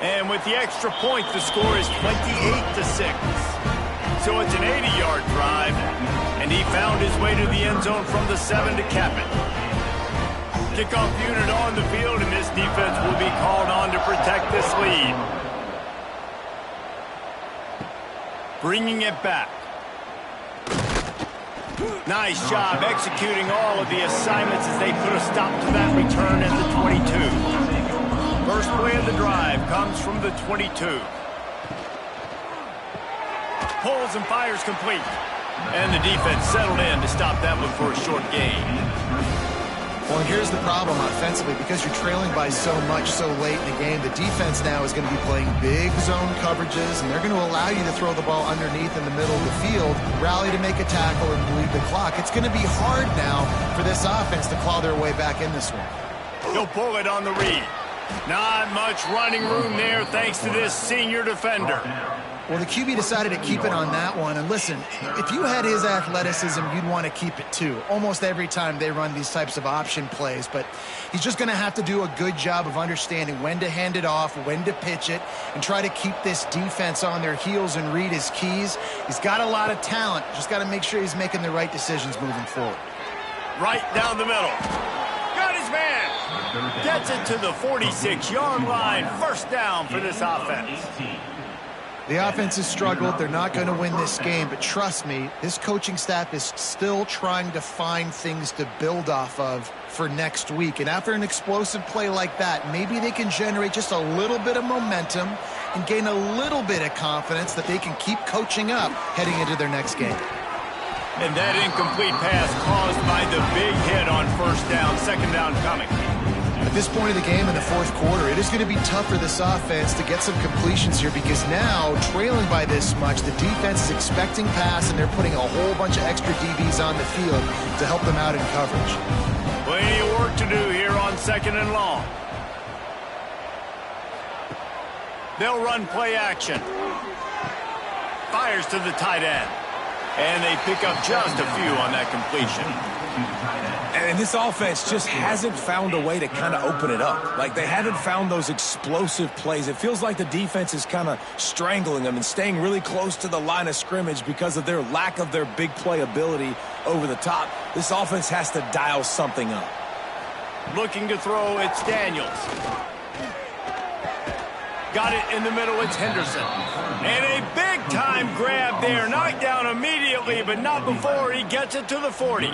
And with the extra point, the score is 28-6. So it's an 80-yard drive, and he found his way to the end zone from the 7 to cap it. Kickoff unit on the field, and this defense will be called on to protect this lead. Bringing it back. Nice job executing all of the assignments as they put a stop to that return at the 22. First play of the drive comes from the 22. Pulls and fires complete. And the defense settled in to stop that one for a short gain. Well, and here's the problem offensively. Because you're trailing by so much so late in the game, the defense now is going to be playing big zone coverages, and they're going to allow you to throw the ball underneath in the middle of the field, rally to make a tackle, and bleed the clock. It's going to be hard now for this offense to claw their way back in this one. He'll pull it on the read. Not much running room there thanks to this senior defender. Well, the QB decided to keep it on that one. And listen, if you had his athleticism, you'd want to keep it too. Almost every time they run these types of option plays. But he's just going to have to do a good job of understanding when to hand it off, when to pitch it, and try to keep this defense on their heels and read his keys. He's got a lot of talent. Just got to make sure he's making the right decisions moving forward. Right down the middle. Got his man. Gets it to the 46-yard line. 1st down for this offense. The offense has struggled. They're not going to win this game, but trust me, this coaching staff is still trying to find things to build off of for next week. And after an explosive play like that, maybe they can generate just a little bit of momentum and gain a little bit of confidence that they can keep coaching up heading into their next game. And that incomplete pass caused by the big hit on 1st down, 2nd down coming. At this point of the game in the 4th quarter, it is going to be tough for this offense to get some completions here because now, trailing by this much, the defense is expecting pass and they're putting a whole bunch of extra DBs on the field to help them out in coverage. Plenty of work to do here on 2nd and long. They'll run play action. Fires to the tight end. And they pick up just a few on that completion. And this offense just hasn't found a way to kind of open it up. Like, they haven't found those explosive plays. It feels like the defense is kind of strangling them and staying really close to the line of scrimmage because of their lack of their big play ability over the top. This offense has to dial something up. Looking to throw, it's Daniels. Got it in the middle, it's Henderson. And a big-time grab there. Knocked down immediately, but not before he gets it to the 40.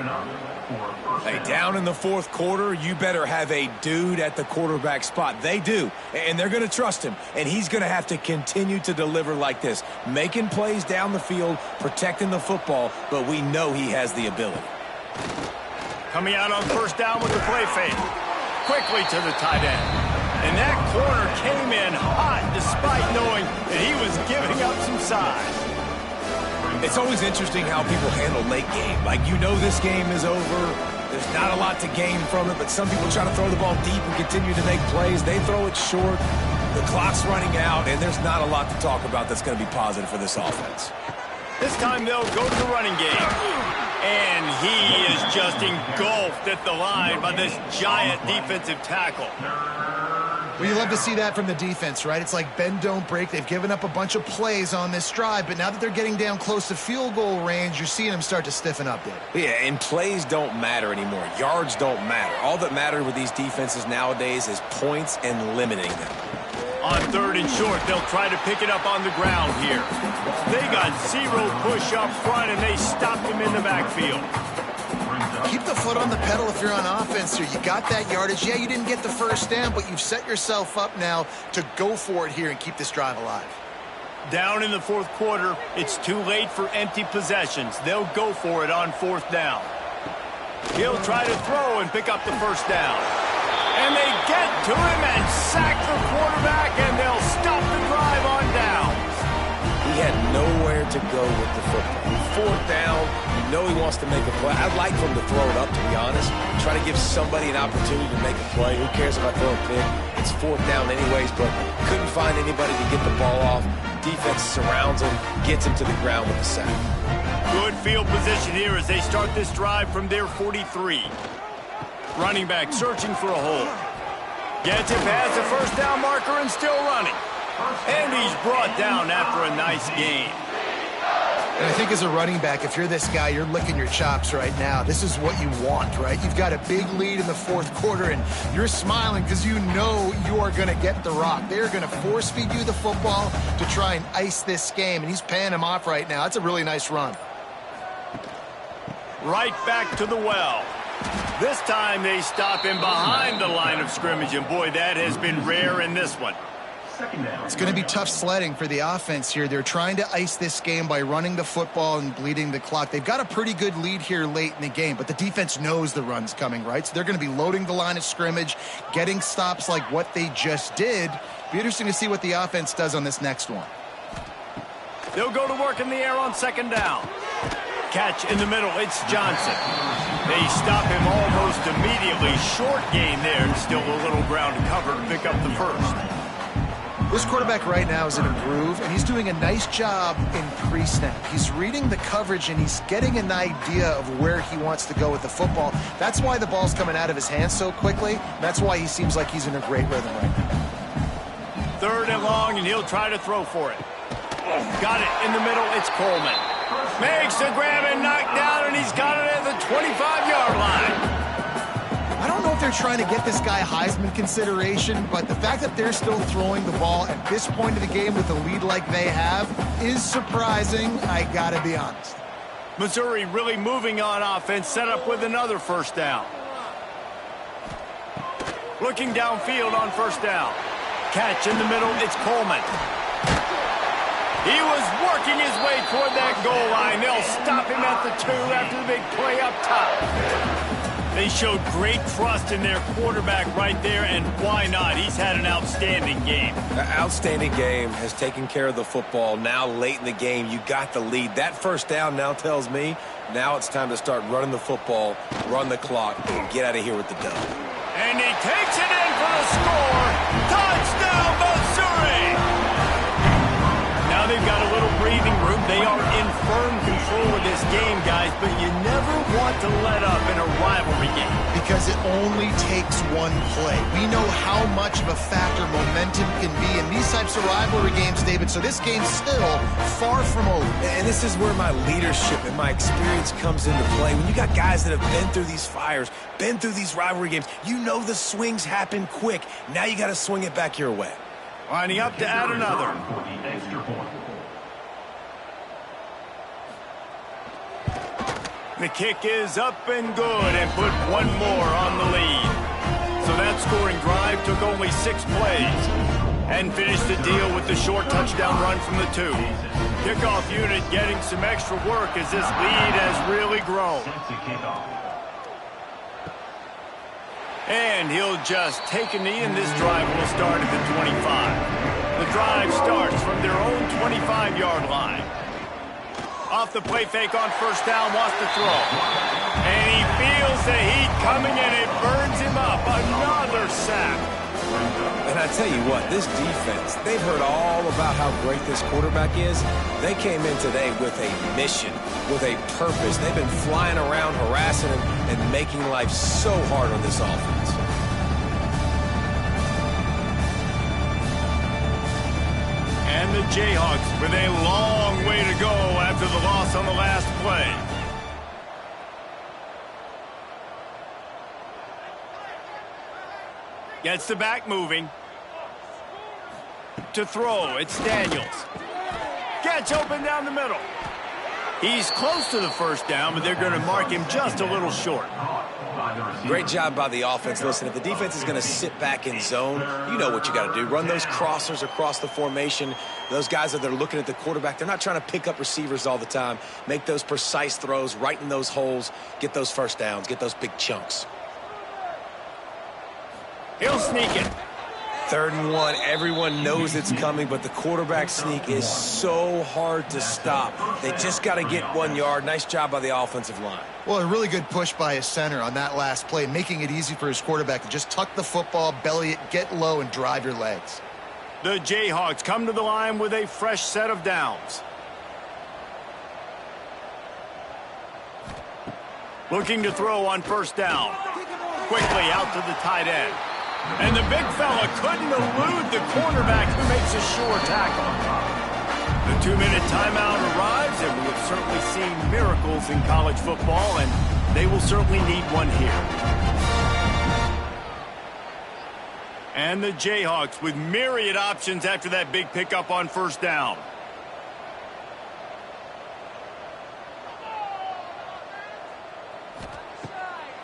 Hey, down in the fourth quarter, you better have a dude at the quarterback spot. They do, and they're going to trust him. And he's going to have to continue to deliver like this, making plays down the field, protecting the football, but we know he has the ability. Coming out on first down with the play fake. Quickly to the tight end. And that corner came in hot despite knowing that he was giving up some size. It's always interesting how people handle late game. Like, you know this game is over. There's not a lot to gain from it, but some people try to throw the ball deep and continue to make plays. They throw it short. The clock's running out, and there's not a lot to talk about that's going to be positive for this offense. This time they'll go to the running game. And he is just engulfed at the line by this giant defensive tackle. Well, you love to see that from the defense, right? It's like bend, don't break. They've given up a bunch of plays on this drive, but now that they're getting down close to field goal range, you're seeing them start to stiffen up there. Yeah, and plays don't matter anymore. Yards don't matter. All that matters with these defenses nowadays is points and limiting them. On third and short, they'll try to pick it up on the ground here. They got zero push up front, and they stopped him in the backfield. Keep the foot on the pedal if you're on offense here. You got that yardage. Yeah, you didn't get the first down, but you've set yourself up now to go for it here and keep this drive alive. Down in the fourth quarter, it's too late for empty possessions. They'll go for it on fourth down. He'll try to throw and pick up the first down. And they get to him and sack the quarterback, and they'll stop the drive on downs. He had nowhere to go with the football. Fourth down, you know he wants to make a play. I'd like for him to throw it up, to be honest. Try to give somebody an opportunity to make a play. Who cares if I throw a pick? It's fourth down anyways, but couldn't find anybody to get the ball off. Defense surrounds him, gets him to the ground with the sack. Good field position here as they start this drive from their 43. Running back searching for a hole. Gets it past the first down marker and still running. And he's brought down after a nice gain. And I think as a running back, if you're this guy, you're licking your chops right now. This is what you want, right? You've got a big lead in the fourth quarter, and you're smiling because you know you are going to get the rock. They're going to force feed you the football to try and ice this game, and he's paying him off right now. That's a really nice run. Right back to the well. This time they stop him behind the line of scrimmage, and boy, that has been rare in this one. It's going to be tough sledding for the offense here. They're trying to ice this game by running the football and bleeding the clock. They've got a pretty good lead here late in the game, but the defense knows the run's coming, right? So they're going to be loading the line of scrimmage, getting stops like what they just did. Be interesting to see what the offense does on this next one. They'll go to work in the air on second down. Catch in the middle, it's Johnson. They stop him almost immediately. Short gain there, and still a little ground to cover to pick up the first. This quarterback right now is in a groove, and he's doing a nice job in pre-snap. He's reading the coverage, and he's getting an idea of where he wants to go with the football. That's why the ball's coming out of his hands so quickly. That's why he seems like he's in a great rhythm right now. Third and long, and he'll try to throw for it. Got it in the middle, it's Coleman. Makes the grab and knocked down, and he's got it at the 25-yard line. I don't know if they're trying to get this guy Heisman consideration, but the fact that they're still throwing the ball at this point of the game with a lead like they have is surprising, I gotta be honest. Missouri really moving on offense, set up with another first down. Looking downfield on first down. Catch in the middle, it's Coleman. He was working his way toward that goal line. They'll stop him at the 2 after the big play up top. They showed great trust in their quarterback right there, and why not? He's had an outstanding game. An outstanding game, has taken care of the football. Now late in the game, you got the lead. That first down now tells me now it's time to start running the football, run the clock, and get out of here with the dub. And he takes it in for the score. Touchdown, Missouri! Now they've got a little breathing room. They are in firm control of this game, guys, but you never want to let up in a rivalry game. Because it only takes one play. We know how much of a factor momentum can be in these types of rivalry games, David, so this game's still far from over. And this is where my leadership and my experience comes into play. When you got guys that have been through these fires, been through these rivalry games, you know the swings happen quick. Now you got to swing it back your way. Lining up to add another. For the extra point. The kick is up and good and put one more on the lead. So that scoring drive took only 6 plays and finished the deal with the short touchdown run from the 2. Kickoff unit getting some extra work as this lead has really grown. Set to kick off. And he'll just take a knee, and this drive will start at the 25. The drive starts from their own 25-yard line. Off the play fake on first down, wants to throw. And he feels the heat coming, and it burns him up. Another sack. And I tell you what, this defense, they've heard all about how great this quarterback is. They came in today with a mission, with a purpose. They've been flying around, harassing him, and making life so hard on this offense. And the Jayhawks with a long way to go after the loss on the last play. Gets the back moving. To throw, it's Daniels. Gets open down the middle. He's close to the first down, but they're going to mark him just a little short. Great job by the offense. Listen, if the defense is going to sit back in zone, you know what you got to do. Run those crossers across the formation. Those guys that are looking at the quarterback, they're not trying to pick up receivers all the time. Make those precise throws right in those holes. Get those first downs. Get those big chunks. He'll sneak it. 3rd and 1. Everyone knows it's coming, but the quarterback sneak is so hard to stop. They just got to get 1 yard. Nice job by the offensive line. Well, a really good push by his center on that last play, making it easy for his quarterback to just tuck the football, belly it, get low, and drive your legs. The Jayhawks come to the line with a fresh set of downs. Looking to throw on first down. Quickly out to the tight end. And the big fella couldn't elude the cornerback who makes a sure tackle. The 2-minute timeout arrives, and we have certainly seen miracles in college football, and they will certainly need one here. And the Jayhawks with myriad options after that big pickup on first down.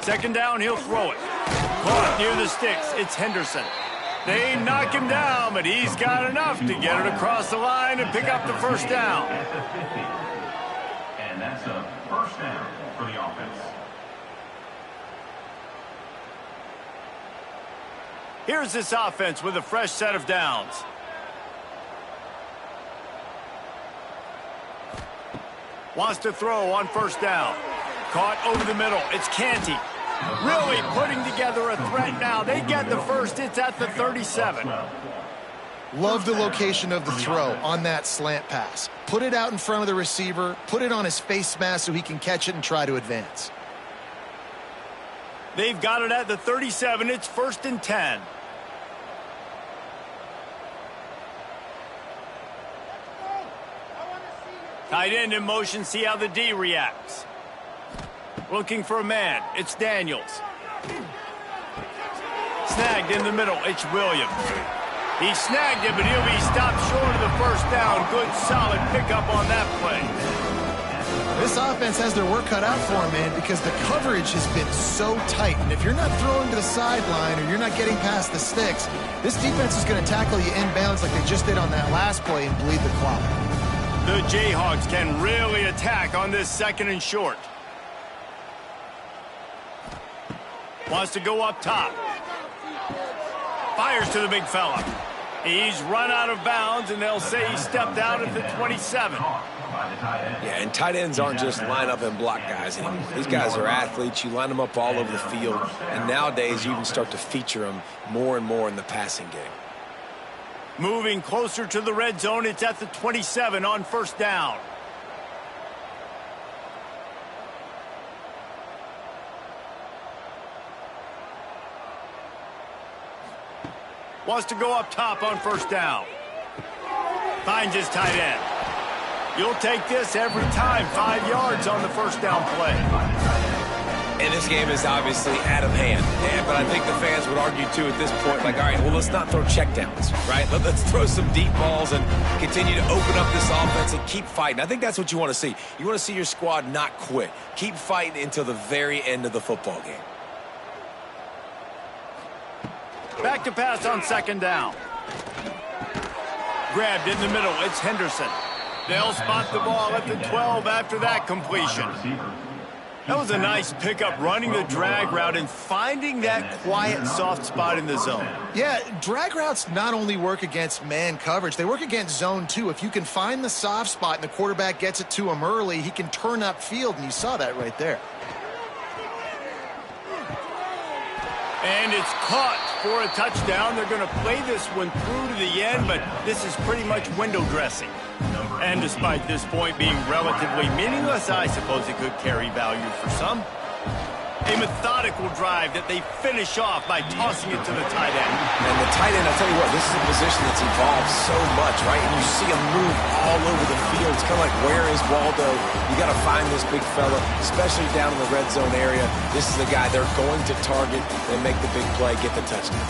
Second down, he'll throw it. Caught near the sticks. It's Henderson. They knock him down, but he's got enough to get it across the line and pick up the first down. At the 50. And that's a first down for the offense. Here's this offense with a fresh set of downs. Wants to throw on first down. Caught over the middle. It's Canty. Really putting together a threat now. They get the first. It's at the 37. Love the location of the throw on that slant pass. Put it out in front of the receiver. Put it on his face mask so he can catch it and try to advance. They've got it at the 37. It's 1st and 10. Tight end in motion. See how the D reacts. Looking for a man. It's Daniels. Snagged in the middle. It's Williams. He snagged it, but he'll be stopped short of the first down. Good, solid pickup on that play. This offense has their work cut out for them, man, because the coverage has been so tight. And if you're not throwing to the sideline or you're not getting past the sticks, this defense is going to tackle you inbounds like they just did on that last play and bleed the clock. The Jayhawks can really attack on this 2nd and short. Wants to go up top. Fires to the big fella. He's run out of bounds, and they'll say he stepped out at the 27. Yeah, and tight ends aren't just line up and block guys anymore. These guys are athletes. You line them up all over the field, and nowadays you even start to feature them more and more in the passing game. Moving closer to the red zone, it's at the 27 on first down. Wants to go up top on first down. Finds his tight end. You'll take this every time. 5 yards on the first down play. And this game is obviously out of hand. Yeah, but I think the fans would argue, too, at this point, like, all right, well, let's not throw checkdowns, right? Let's throw some deep balls and continue to open up this offense and keep fighting. I think that's what you want to see. You want to see your squad not quit. Keep fighting until the very end of the football game. Back to pass on second down. Grabbed in the middle. It's Henderson. They'll spot the ball at the 12 after that completion. That was a nice pickup, running the drag route and finding that quiet, soft spot in the zone. Yeah, drag routes not only work against man coverage, they work against zone too. If you can find the soft spot and the quarterback gets it to him early, he can turn upfield, and you saw that right there. And it's caught for a touchdown. They're going to play this one through to the end, but this is pretty much window dressing. And despite this point being relatively meaningless, I suppose it could carry value for some. A methodical drive that they finish off by tossing it to the tight end. And the tight end, I'll tell you what, this is a position that's evolved so much, right? And you see him move all over the field. It's kind of like, where is Waldo? You got to find this big fella, especially down in the red zone area. This is the guy they're going to target and make the big play, get the touchdown.